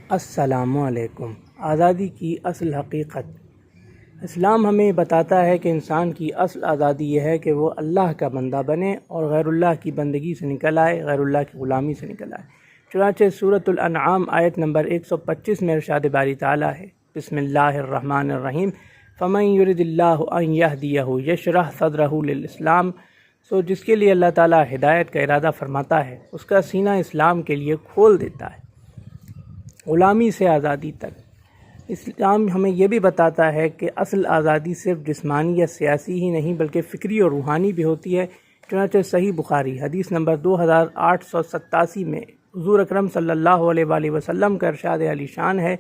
السلام علیکم۔ آزادی کی اصل حقیقت۔ اسلام ہمیں بتاتا ہے کہ انسان کی اصل آزادی یہ ہے کہ وہ اللہ کا بندہ بنے اور غیر اللہ کی بندگی سے نکل آئے، غیر اللہ کی غلامی سے نکل آئے۔ چنانچہ سورۃ الانعام آیت نمبر 125 میں ارشاد باری تعالیٰ ہے، بسم اللہ الرحمن الرحیم، فمن یرد اللہ ان یہدیہ یشرح صدرہ للاسلام۔ جس کے لیے اللہ تعالیٰ ہدایت کا ارادہ فرماتا ہے، اس کا سینہ اسلام کے لیے کھول دیتا ہے، غلامی سے آزادی تک۔ اسلام ہمیں یہ بھی بتاتا ہے کہ اصل آزادی صرف جسمانی یا سیاسی ہی نہیں بلکہ فکری اور روحانی بھی ہوتی ہے۔ چنانچہ صحیح بخاری حدیث نمبر 2887 میں حضور اکرم صلی اللہ علیہ وآلہ وسلم کا ارشاد علی شان ہے،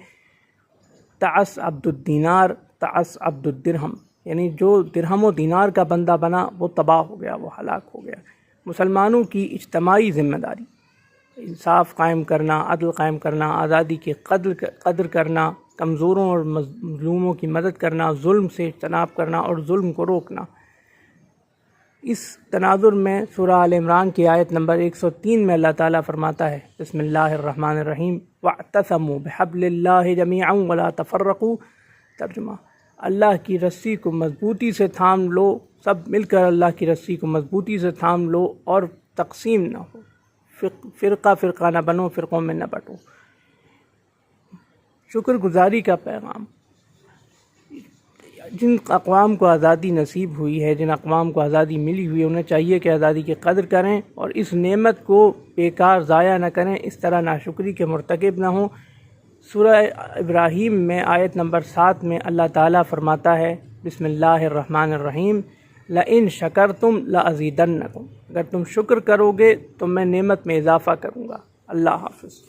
تعس عبد الدینار تعس عبد الدرہم، یعنی جو درہم و دینار کا بندہ بنا وہ تباہ ہو گیا، وہ ہلاک ہو گیا۔ مسلمانوں کی اجتماعی ذمہ داری، انصاف قائم کرنا، عدل قائم کرنا، آزادی کی قدر کرنا، کمزوروں اور مظلوموں کی مدد کرنا، ظلم سے اجتناب کرنا اور ظلم کو روکنا۔ اس تناظر میں سورہ آل عمران کی آیت نمبر 103 میں اللہ تعالیٰ فرماتا ہے، بسم اللہ الرحمن الرحیم، وَاعْتَصَمُوا بِحَبْلِ اللَّهِ جَمِيعًا وَلَا تَفَرَّقُوا۔ ترجمہ، اللہ کی رسی کو مضبوطی سے تھام لو، سب مل کر اللہ کی رسی کو مضبوطی سے تھام لو اور تقسیم نہ ہو، فرقہ فرقہ نہ بنو، فرقوں میں نہ بٹو۔ شکر گزاری کا پیغام۔ جن اقوام کو آزادی نصیب ہوئی ہے، جن اقوام کو آزادی ملی ہوئی ہے، انہیں چاہیے کہ آزادی کی قدر کریں اور اس نعمت کو بیکار ضائع نہ کریں، اس طرح ناشکری کے مرتکب نہ ہوں۔ سورہ ابراہیم میں آیت نمبر 7 میں اللہ تعالیٰ فرماتا ہے، بسم اللہ الرحمن الرحیم، لَإِن شَكَرْتُمْ لَأَزِيدَنَّكُمْ، اگر تم شکر کرو گے تو میں نعمت میں اضافہ کروں گا۔ اللہ حافظ۔